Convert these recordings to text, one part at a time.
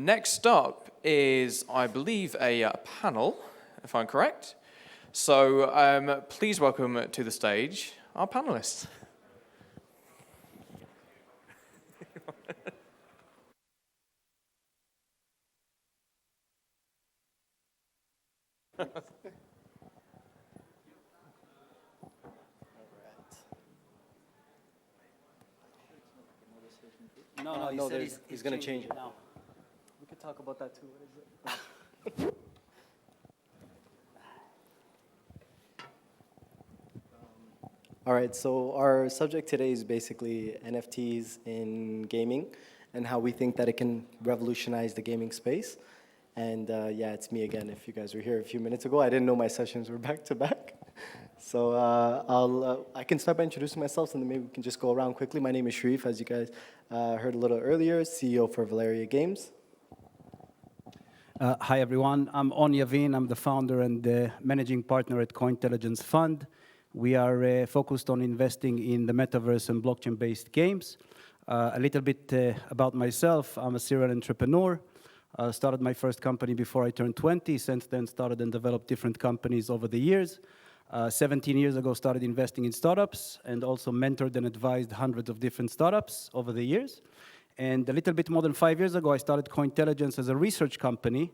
Next up is, I believe, a panel, if I'm correct. So please welcome to the stage our panelists. No, he's going to change it. Now. We could talk about that too. What is it? All right, so our subject today is basically NFTs in gaming and how we think that it can revolutionize the gaming space. And yeah, it's me again. If you guys were here a few minutes ago, I didn't know my sessions were back to back. So I can start by introducing myself, and then maybe we can just go around quickly. My name is Sharif, as you guys heard a little earlier, CEO for Valeria Games. Hi, everyone. I'm Yavin. I'm the founder and the managing partner at Cointelligence Fund. We are focused on investing in the metaverse and blockchain-based games. A little bit about myself. I'm a serial entrepreneur. Started my first company before I turned 20. Since then, started and developed different companies over the years. 17 years ago, started investing in startups and also mentored and advised hundreds of different startups over the years. And a little bit more than 5 years ago, I started Cointelligence as a research company.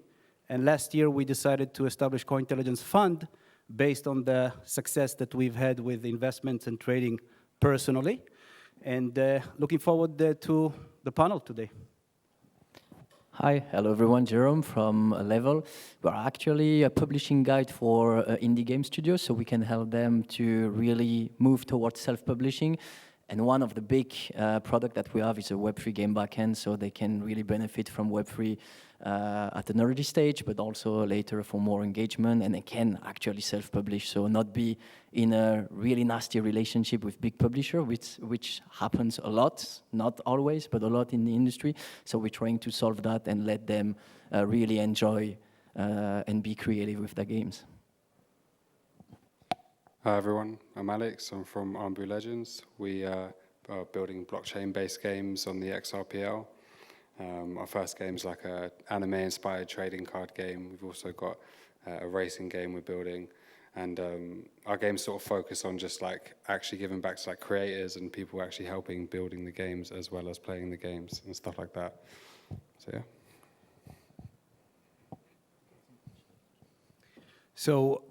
And last year, we decided to establish Cointelligence Fund based on the success that we've had with investments and trading personally. And looking forward to the panel today. Hi, hello everyone, Jerome from Level. We're actually a publishing guide for indie game studios, so we can help them to really move towards self-publishing. And one of the big products that we have is a Web3 game backend, so they can really benefit from Web3 at an early stage, but also later for more engagement, and they can actually self-publish, so not be in a really nasty relationship with big publisher, which happens a lot, not always, but a lot in the industry. So we're trying to solve that and let them really enjoy and be creative with their games. Hi everyone, I'm Alex, I'm from Armbu Legends. We are building blockchain-based games on the XRPL. Our first game is like an anime-inspired trading card game. We've also got a racing game we're building. And our games sort of focus on just like actually giving back to like creators and people actually helping building the games as well as playing the games and stuff like that. So yeah. So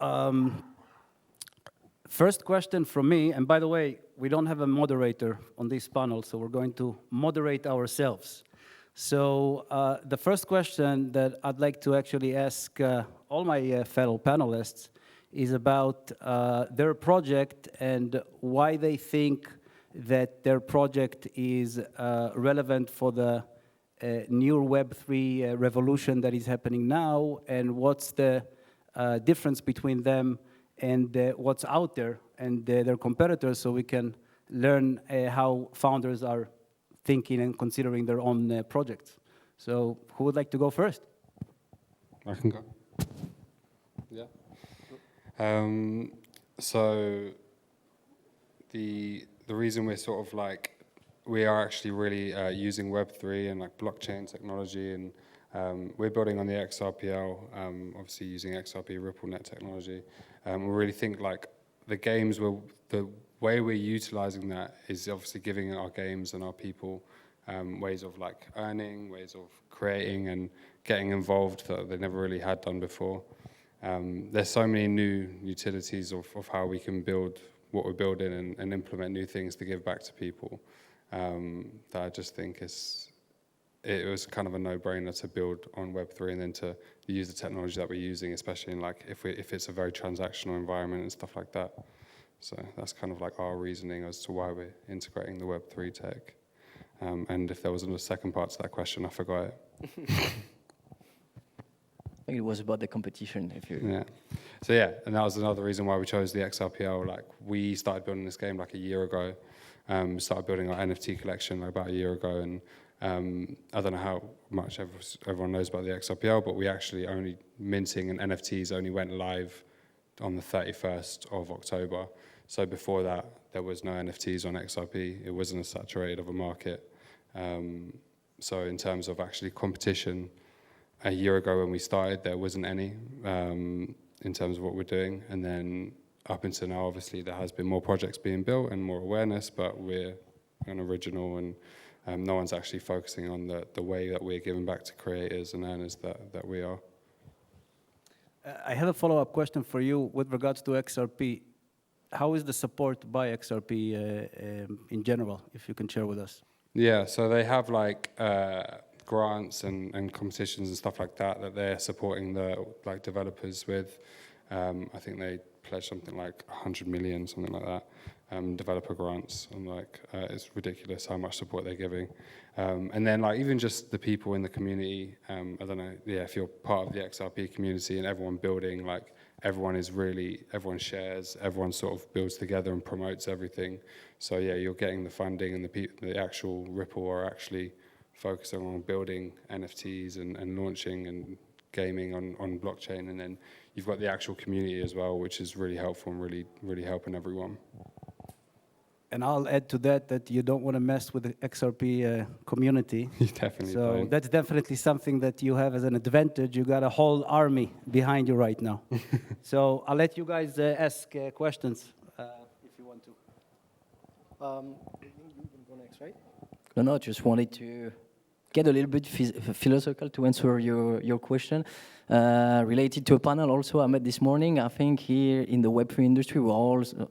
first question from me, and by the way, we don't have a moderator on this panel, so we're going to moderate ourselves. So the first question that I'd like to actually ask all my fellow panelists is about their project and why they think that their project is relevant for the new Web3 revolution that is happening now, and what's the difference between them and what's out there and their competitors, so we can learn how founders are thinking and considering their own projects. So who would like to go first? I can go. Yeah. So the reason we're sort of like, we are actually really using Web3 and like blockchain technology, and we're building on the XRPL, obviously using XRP RippleNet technology. We really think like the games the way we're utilizing that is obviously giving our games and our people ways of like earning, ways of creating and getting involved that they never really had done before. There's so many new utilities of how we can build what we're building and implement new things to give back to people that I just think it was kind of a no-brainer to build on Web3 and then to use the technology that we're using, especially in like if it's a very transactional environment and stuff like that. So that's kind of like our reasoning as to why we're integrating the Web3 tech. And if there was a second part to that question, I forgot it. I think it was about the competition. Yeah. So yeah, and that was another reason why we chose the XRPL. Like we started building this game like a year ago. Started building our NFT collection like about a year ago, and I don't know how much everyone knows about the XRPL, but we actually only minting and NFTs only went live on the 31st of October. So before that, there was no NFTs on XRP. It wasn't as saturated of a market. So in terms of actually competition, a year ago when we started, there wasn't any in terms of what we're doing. And then up until now, obviously, there has been more projects being built and more awareness, but we're an original, and no one's actually focusing on the way that we're giving back to creators and earners that we are. I have a follow-up question for you with regards to XRP. How is the support by XRP in general, if you can share with us? Yeah, so they have like grants and competitions and stuff like that they're supporting the like developers with. I think they pledged something like 100 million, something like that, developer grants. And like it's ridiculous how much support they're giving. And then like even just the people in the community, I don't know, yeah, if you're part of the XRP community and everyone building, like everyone shares, everyone sort of builds together and promotes everything. So yeah, you're getting the funding, and the actual Ripple are actually focusing on building NFTs and launching and gaming on blockchain. And then you've got the actual community as well, which is really helpful and really helping everyone. And I'll add to that you don't want to mess with the XRP community. You definitely So don't. that's definitely something that you have as an advantage. You got a whole army behind you right now. So I'll let you guys ask questions if you want to. You can go next, right? No, just wanted to get a little bit philosophical to answer your question. Related to a panel also I met this morning. I think here in the Web3 industry, we're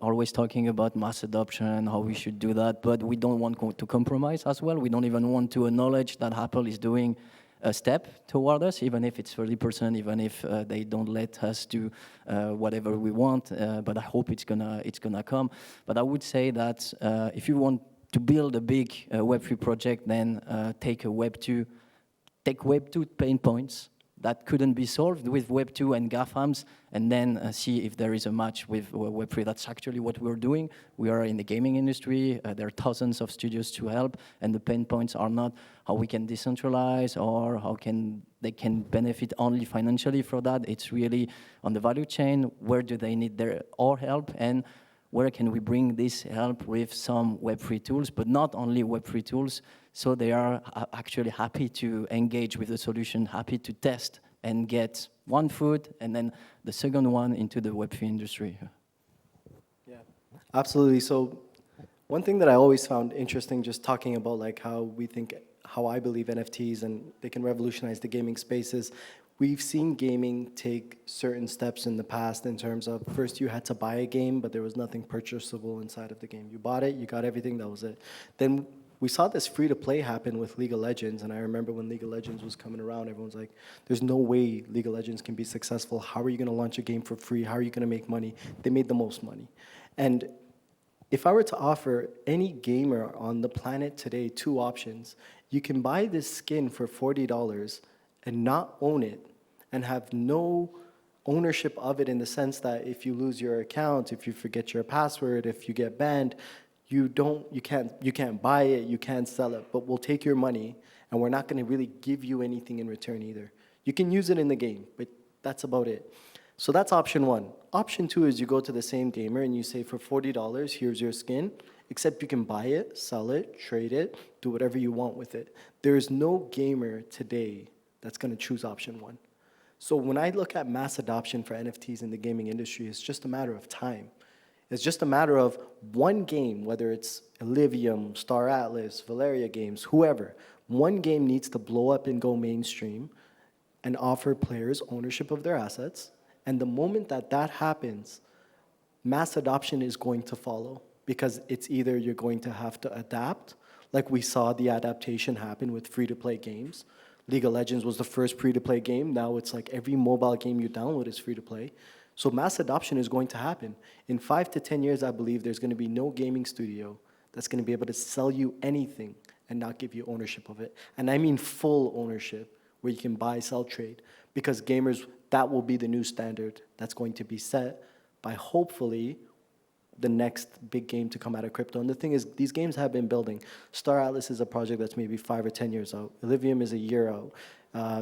always talking about mass adoption, how we should do that, but we don't want to compromise as well. We don't even want to acknowledge that Apple is doing a step toward us, even if it's 30%, even if they don't let us do whatever we want, but I hope it's gonna come. But I would say that if you want to build a big Web3 project, then take Web2 pain points that couldn't be solved with Web2 and GAFAMs, and then see if there is a match with Web3. That's actually what we're doing. We are in the gaming industry. There are thousands of studios to help, and the pain points are not how we can decentralize or how they can benefit only financially for that. It's really on the value chain, where do they need our help, and where can we bring this help with some Web3 tools, but not only Web3 tools, so they are actually happy to engage with the solution, happy to test and get one foot, and then the second one into the Web3 industry. Yeah, absolutely. So one thing that I always found interesting, just talking about like how I believe NFTs and they can revolutionize the gaming spaces. We've seen gaming take certain steps in the past in terms of, first you had to buy a game, but there was nothing purchasable inside of the game. You bought it, you got everything, that was it. Then we saw this free-to-play happen with League of Legends, and I remember when League of Legends was coming around, everyone's like, there's no way League of Legends can be successful. How are you gonna launch a game for free? How are you gonna make money? They made the most money. And if I were to offer any gamer on the planet today 2 options, you can buy this skin for $40 and not own it, and have no ownership of it in the sense that if you lose your account, if you forget your password, if you get banned, you can't buy it, you can't sell it, but we'll take your money and we're not gonna really give you anything in return either. You can use it in the game, but that's about it. So that's option 1. Option 2 is you go to the same gamer and you say, for $40, here's your skin, except you can buy it, sell it, trade it, do whatever you want with it. There is no gamer today that's gonna choose option 1. So when I look at mass adoption for NFTs in the gaming industry, it's just a matter of time. It's just a matter of one game, whether it's Elysium, Star Atlas, Valeria Games, whoever. One game needs to blow up and go mainstream and offer players ownership of their assets. And the moment that that happens, mass adoption is going to follow, because it's either you're going to have to adapt, like we saw the adaptation happen with free-to-play games. League of Legends was the first free-to-play game. Now it's like every mobile game you download is free-to-play. So mass adoption is going to happen. In 5 to 10 years, I believe there's going to be no gaming studio that's going to be able to sell you anything and not give you ownership of it. And I mean full ownership, where you can buy, sell, trade. Because gamers, that will be the new standard that's going to be set by, hopefully, the next big game to come out of crypto. And the thing is, these games have been building. Star Atlas is a project that's maybe 5 or 10 years out. Elysium is a year out.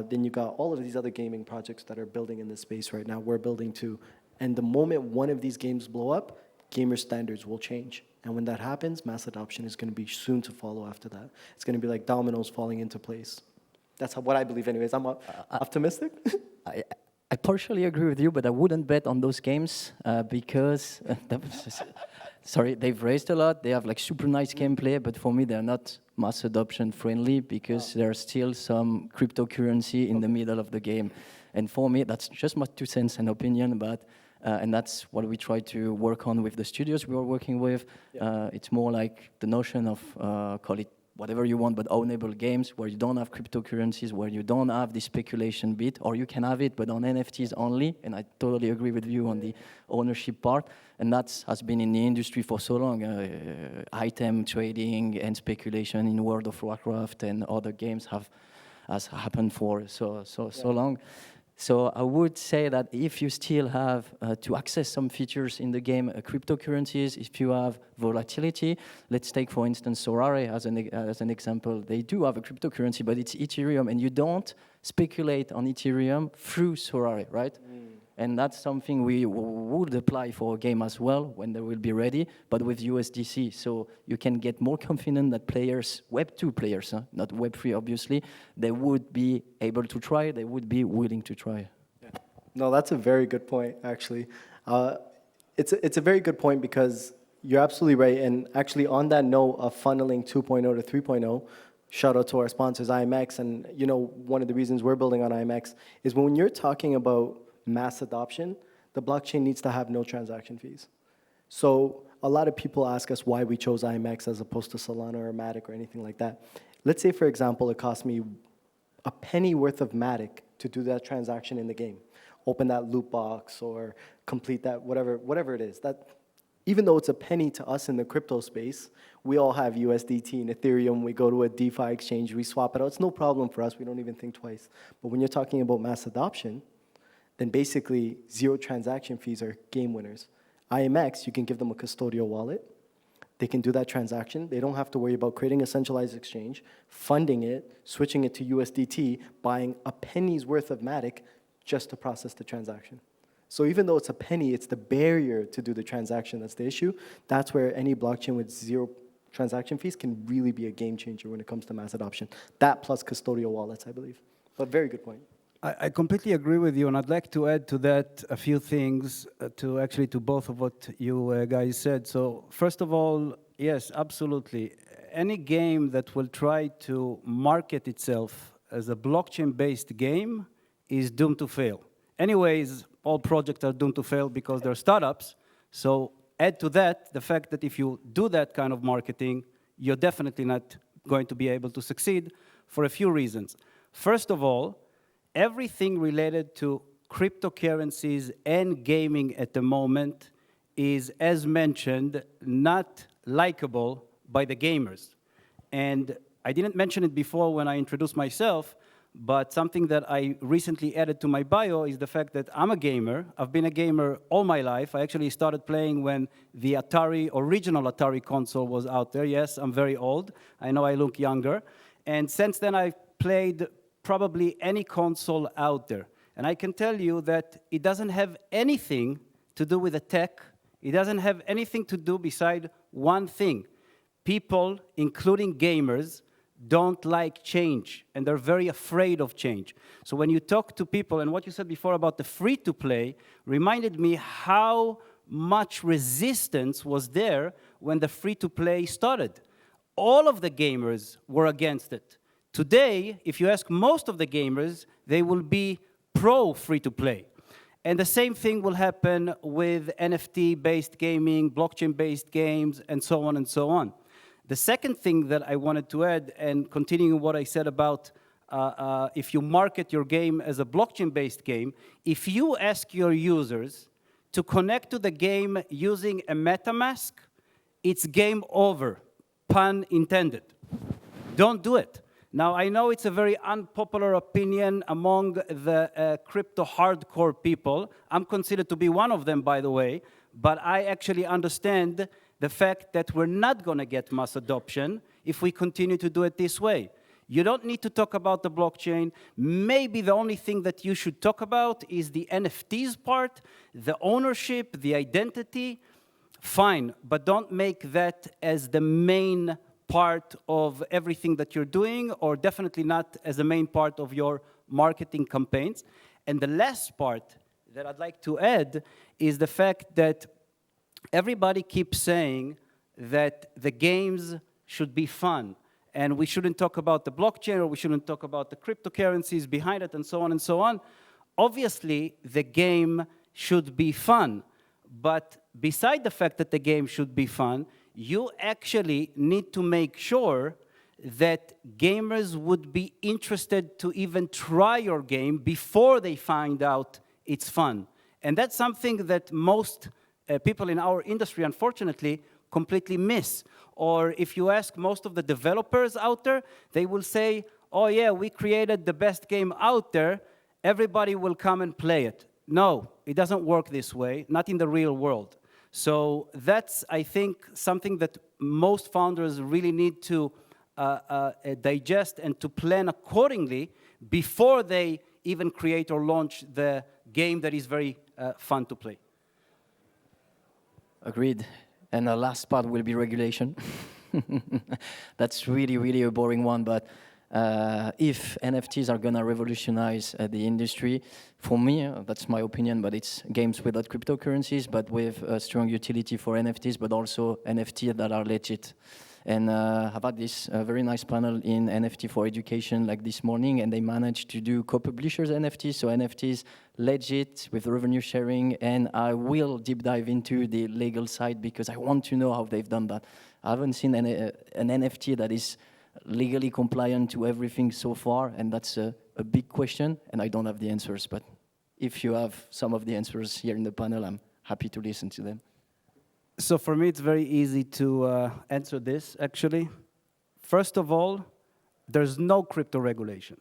Then you got all of these other gaming projects that are building in this space right now. We're building too. And the moment one of these games blow up, gamer standards will change. And when that happens, mass adoption is going to be soon to follow after that. It's going to be like dominoes falling into place. That's what I believe anyways. I'm optimistic. I partially agree with you, but I wouldn't bet on those games because, sorry, they've raised a lot. They have like super nice gameplay, but for me, they're not mass adoption friendly because there's still some cryptocurrency in the middle of the game. And for me, that's just my 2 cents and opinion, but and that's what we try to work on with the studios we are working with. It's more like the notion of, call it whatever you want, but ownable games where you don't have cryptocurrencies, where you don't have the speculation bit, or you can have it, but on NFTs only. And I totally agree with you on the ownership part. And that has been in the industry for so long. Item trading and speculation in World of Warcraft and other games has happened for so long. So I would say that if you still have to access some features in the game, cryptocurrencies, if you have volatility, let's take, for instance, Sorare as an example. They do have a cryptocurrency, but it's Ethereum, and you don't speculate on Ethereum through Sorare, right? And that's something we would apply for a game as well when they will be ready, but with USDC. So you can get more confident that players, Web2 players, not Web3 obviously, they would be able to try, they would be willing to try. Yeah. No, that's a very good point, actually. It's a very good point because you're absolutely right. And actually on that note of funneling 2.0 to 3.0, shout out to our sponsors, IMX. And you know, one of the reasons we're building on IMX is when you're talking about mass adoption, the blockchain needs to have no transaction fees. So a lot of people ask us why we chose IMX as opposed to Solana or Matic or anything like that. Let's say, for example, it cost me a penny worth of Matic to do that transaction in the game. Open that loot box or complete that, whatever it is. That, even though it's a penny to us in the crypto space, we all have USDT and Ethereum. We go to a DeFi exchange, we swap it out. It's no problem for us. We don't even think twice. But when you're talking about mass adoption, then basically 0 transaction fees are game winners. IMX, you can give them a custodial wallet. They can do that transaction. They don't have to worry about creating a centralized exchange, funding it, switching it to USDT, buying a penny's worth of Matic just to process the transaction. So even though it's a penny, it's the barrier to do the transaction that's the issue. That's where any blockchain with 0 transaction fees can really be a game changer when it comes to mass adoption. That plus custodial wallets, I believe. But very good point. I completely agree with you, and I'd like to add to that a few things to both of what you guys said. So first of all, yes, absolutely. Any game that will try to market itself as a blockchain-based game is doomed to fail. Anyways, all projects are doomed to fail because they're startups. So add to that the fact that if you do that kind of marketing, you're definitely not going to be able to succeed for a few reasons. First of all, everything related to cryptocurrencies and gaming at the moment is, as mentioned, not likable by the gamers. And I didn't mention it before when I introduced myself, but something that I recently added to my bio is the fact that I'm a gamer. I've been a gamer all my life. I actually started playing when the original Atari console was out there. Yes, I'm very old. I know I look younger. And since then, I've played probably any console out there. And I can tell you that it doesn't have anything to do with the tech. It doesn't have anything to do beside one thing. People, including gamers, don't like change, and they're very afraid of change. So when you talk to people, and what you said before about the free-to-play reminded me how much resistance was there when the free-to-play started. All of the gamers were against it. Today, if you ask most of the gamers, they will be pro free-to-play. And the same thing will happen with NFT-based gaming, blockchain-based games, and so on and so on. The second thing that I wanted to add, and continuing what I said about if you market your game as a blockchain-based game, if you ask your users to connect to the game using a MetaMask, it's game over, pun intended. Don't do it. Now, I know it's a very unpopular opinion among the crypto hardcore people. I'm considered to be one of them, by the way, but I actually understand the fact that we're not going to get mass adoption if we continue to do it this way. You don't need to talk about the blockchain. Maybe the only thing that you should talk about is the NFTs part, the ownership, the identity. Fine, but don't make that as the main part of everything that you're doing, or definitely not as a main part of your marketing campaigns. And the last part that I'd like to add is the fact that everybody keeps saying that the games should be fun, and we shouldn't talk about the blockchain, or we shouldn't talk about the cryptocurrencies behind it, and so on and so on. Obviously, the game should be fun, but beside the fact that the game should be fun, you actually need to make sure that gamers would be interested to even try your game before they find out it's fun. And that's something that most people in our industry, unfortunately, completely miss. Or if you ask most of the developers out there, they will say, oh yeah, we created the best game out there, everybody will come and play it. No, it doesn't work this way, not in the real world. So that's, I think, something that most founders really need to digest and to plan accordingly before they even create or launch the game that is very fun to play. Agreed. And the last part will be regulation. That's really, really a boring one, but if NFTs are gonna revolutionize the industry, for me, that's my opinion, but it's games without cryptocurrencies, but with a strong utility for NFTs, but also NFTs that are legit. And I've had this very nice panel in NFT for Education like this morning, and they managed to do co-publishers NFTs, so NFTs legit with revenue sharing, and I will deep dive into the legal side because I want to know how they've done that. I haven't seen an NFT that is legally compliant to everything so far, and that's a big question, and I don't have the answers, but if you have some of the answers here in the panel, I'm happy to listen to them. So for me, it's very easy to answer this, actually. First of all, there's no crypto regulation.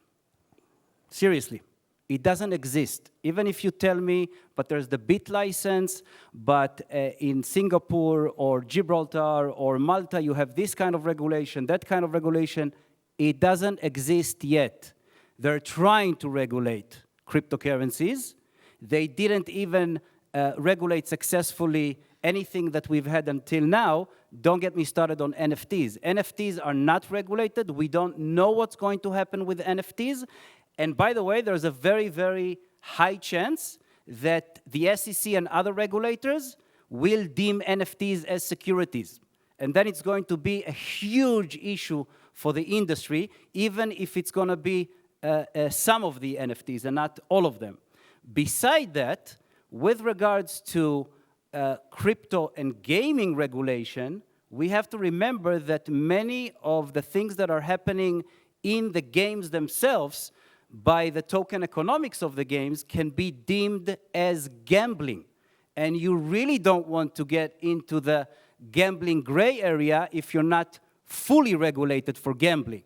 Seriously, it doesn't exist. Even if you tell me, but there's the BIT license, but in Singapore or Gibraltar or Malta, you have this kind of regulation, that kind of regulation, it doesn't exist yet. They're trying to regulate cryptocurrencies. They didn't even regulate successfully anything that we've had until now. Don't get me started on NFTs. NFTs are not regulated. We don't know what's going to happen with NFTs. And by the way, there's a very, very high chance that the SEC and other regulators will deem NFTs as securities. And then it's going to be a huge issue for the industry, even if it's going to be some of the NFTs and not all of them. Beside that, with regards to crypto and gaming regulation, we have to remember that many of the things that are happening in the games themselves by the token economics of the games can be deemed as gambling. And you really don't want to get into the gambling gray area if you're not fully regulated for gambling.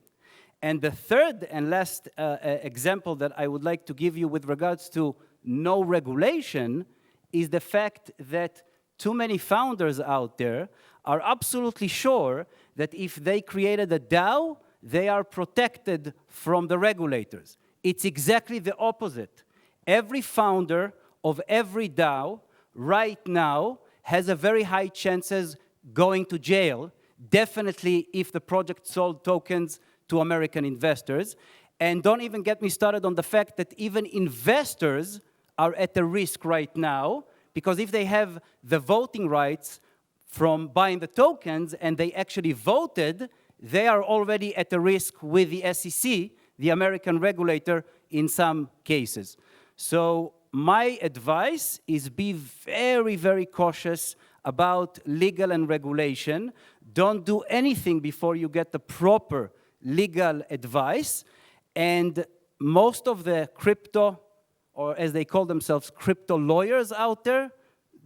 And the third and last example that I would like to give you with regards to no regulation is the fact that too many founders out there are absolutely sure that if they created a DAO, they are protected from the regulators. It's exactly the opposite. Every founder of every DAO right now has a very high chances going to jail, definitely if the project sold tokens to American investors. And don't even get me started on the fact that even investors are at a risk right now, because if they have the voting rights from buying the tokens and they actually voted, they are already at a risk with the SEC, the American regulator, in some cases. So my advice is be very, very cautious about legal and regulation. Don't do anything before you get the proper legal advice. And most of the crypto, or as they call themselves, crypto lawyers out there,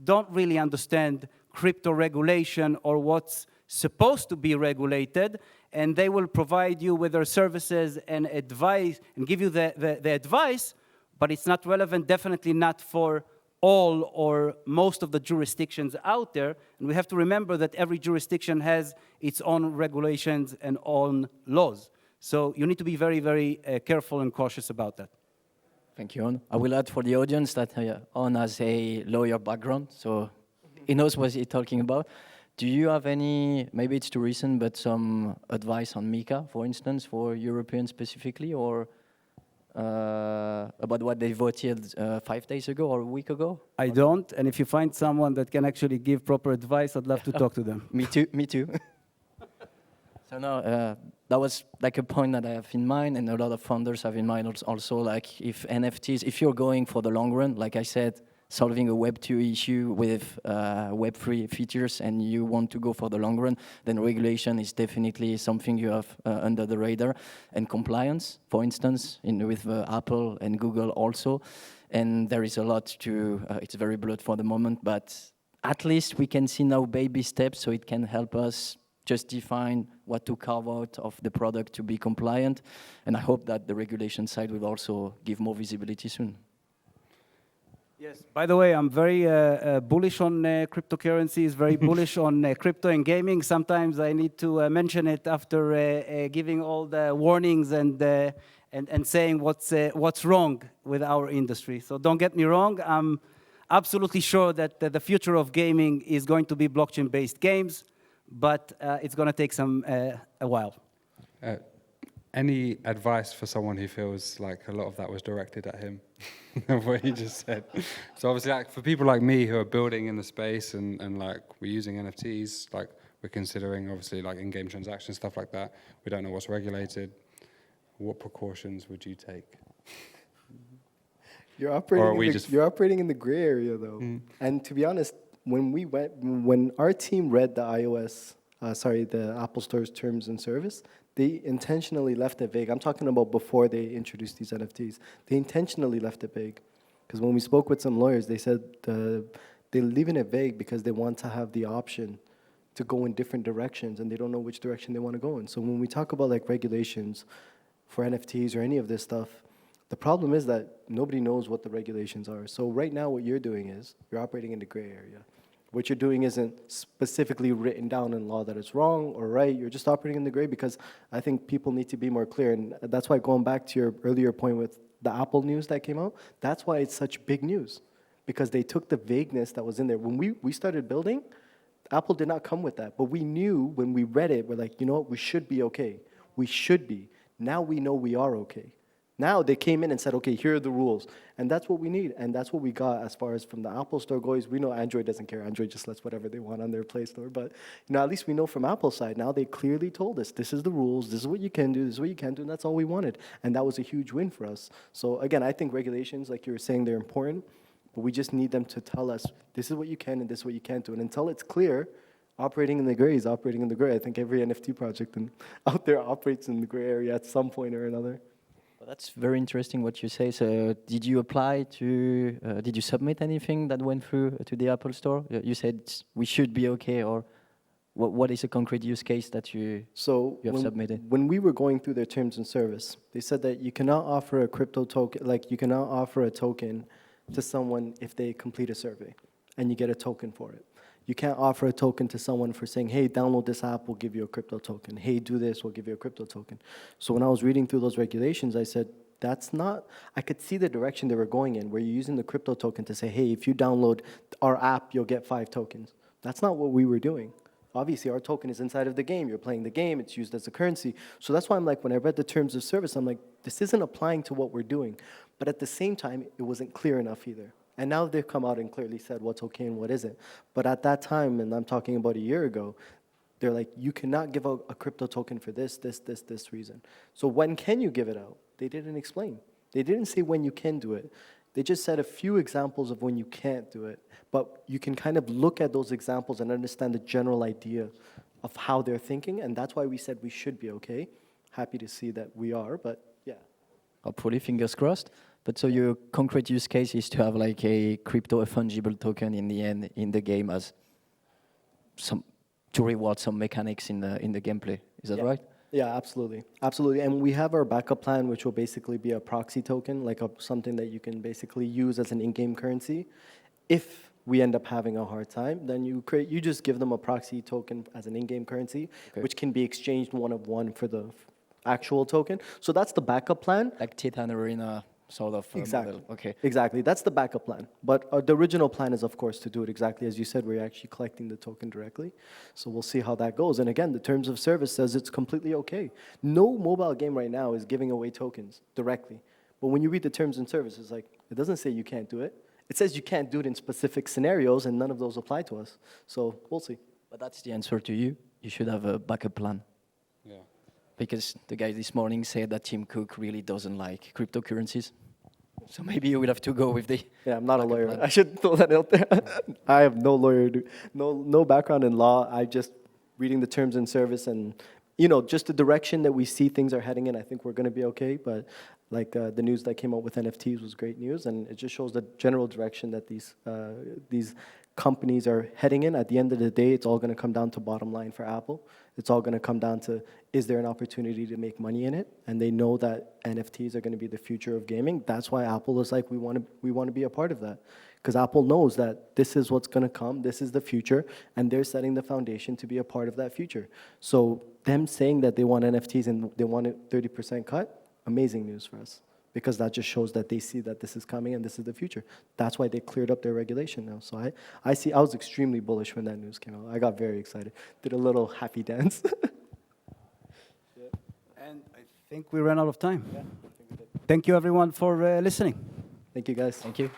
don't really understand crypto regulation or what's supposed to be regulated, and they will provide you with their services and advice and give you the advice, but it's not relevant, definitely not for all or most of the jurisdictions out there. And we have to remember that every jurisdiction has its own regulations and own laws. So you need to be very, very careful and cautious about that. Thank you, On. I will add for the audience that On has a lawyer background, so he knows what he's talking about. Do you have any, maybe it's too recent, but some advice on Mika, for instance, for Europeans specifically, or about what they voted 5 days ago or a week ago? I don't, and if you find someone that can actually give proper advice, I'd love to talk to them. Me too, me too. So no, that was like a point that I have in mind, and a lot of founders have in mind also, like if NFTs, if you're going for the long run, like I said, solving a Web2 issue with Web3 features, and you want to go for the long run, then regulation is definitely something you have under the radar. And compliance, for instance, with Apple and Google also. And there is a lot to, it's very blurred for the moment, but at least we can see now baby steps, so it can help us just define what to carve out of the product to be compliant. And I hope that the regulation side will also give more visibility soon. Yes. By the way, I'm very bullish on cryptocurrencies, very bullish on crypto and gaming. Sometimes I need to mention it after giving all the warnings and saying what's wrong with our industry. So don't get me wrong. I'm absolutely sure that the future of gaming is going to be blockchain-based games, but it's going to take a while. Any advice for someone who feels like a lot of that was directed at him, what he just said? So obviously, like, for people like me who are building in the space and like we're using NFTs, like we're considering obviously like in-game transactions, stuff like that. We don't know what's regulated. What precautions would you take? You're operating in the gray area, though. And to be honest, when our team read the Apple Store's terms and service, they intentionally left it vague. I'm talking about before they introduced these NFTs. They intentionally left it vague. Because when we spoke with some lawyers, they said they're leaving it vague because they want to have the option to go in different directions, and they don't know which direction they want to go in. So when we talk about like regulations for NFTs or any of this stuff, the problem is that nobody knows what the regulations are. So right now what you're doing is you're operating in the gray area. What you're doing isn't specifically written down in law that it's wrong or right. You're just operating in the gray because I think people need to be more clear. And that's why, going back to your earlier point with the Apple news that came out, that's why it's such big news. Because they took the vagueness that was in there. When we started building, Apple did not come with that. But we knew when we read it, we're like, you know what, we should be okay. We should be. Now we know we are okay. Now they came in and said, okay, here are the rules. And that's what we need. And that's what we got as far as from the Apple Store goes. We know Android doesn't care. Android just lets whatever they want on their Play Store. But at least we know from Apple's side, now they clearly told us, this is the rules, this is what you can do, this is what you can't do, and that's all we wanted. And that was a huge win for us. So again, I think regulations, like you were saying, they're important, but we just need them to tell us, this is what you can and this is what you can't do. And until it's clear, operating in the gray is operating in the gray. I think every NFT project out there operates in the gray area at some point or another. That's very interesting what you say. So did you apply to, did you submit anything that went through to the Apple Store? You said we should be okay, or what is a concrete use case that you have submitted? When we were going through their terms and service, they said that you cannot offer a crypto token, like you cannot offer a token to someone if they complete a survey and you get a token for it. You can't offer a token to someone for saying, hey, download this app, we'll give you a crypto token. Hey, do this, we'll give you a crypto token. So when I was reading through those regulations, I said, that's not, I could see the direction they were going in, where you're using the crypto token to say, hey, if you download our app, you'll get 5 tokens. That's not what we were doing. Obviously, our token is inside of the game. You're playing the game. It's used as a currency. So that's why I'm like, when I read the terms of service, I'm like, this isn't applying to what we're doing. But at the same time, it wasn't clear enough either. And now they've come out and clearly said what's okay and what isn't. But at that time, and I'm talking about a year ago, they're like, you cannot give out a crypto token for this reason. So when can you give it out? They didn't explain. They didn't say when you can do it. They just said a few examples of when you can't do it. But you can kind of look at those examples and understand the general idea of how they're thinking. And that's why we said we should be okay. Happy to see that we are, but yeah. Hopefully, fingers crossed. But so your concrete use case is to have like a crypto, a fungible token in the end in the game as to reward some mechanics in the gameplay. Is that right? Yeah, absolutely. Absolutely. And we have our backup plan, which will basically be a proxy token, like something that you can basically use as an in-game currency. If we end up having a hard time, then you just give them a proxy token as an in-game currency, which can be exchanged one-of-one for the actual token. So that's the backup plan. Like Titan Arena sort of Exactly. model. Okay. Exactly. That's the backup plan. But the original plan is, of course, to do it exactly as you said. We're actually collecting the token directly. So we'll see how that goes. And again, the terms of service says it's completely okay. No mobile game right now is giving away tokens directly. But when you read the terms and service, it's like, it doesn't say you can't do it. It says you can't do it in specific scenarios, and none of those apply to us. So we'll see. But that's the answer to you. You should have a backup plan. Yeah. Because the guy this morning said that Tim Cook really doesn't like cryptocurrencies. So maybe you will have to go with the... Yeah, I'm not a backup lawyer. plan. I should throw that out there. I have no lawyer, no background in law. I just reading the terms and service and, you know, just the direction that we see things are heading in. I think we're going to be okay. But like the news that came out with NFTs was great news, and it just shows the general direction that these companies are heading in. At the end of the day, it's all going to come down to bottom line for Apple. It's all going to come down to, is there an opportunity to make money in it? And they know that NFTs are going to be the future of gaming. That's why Apple is like, we want to be a part of that. Because Apple knows that this is what's going to come, this is the future, and they're setting the foundation to be a part of that future. So them saying that they want NFTs and they want a 30% cut, amazing news for us. Because that just shows that they see that this is coming and this is the future. That's why they cleared up their regulation now. So I was extremely bullish when that news came out. I got very excited. Did a little happy dance. And I think we ran out of time. Thank you, everyone, for listening. Thank you, guys. Thank you.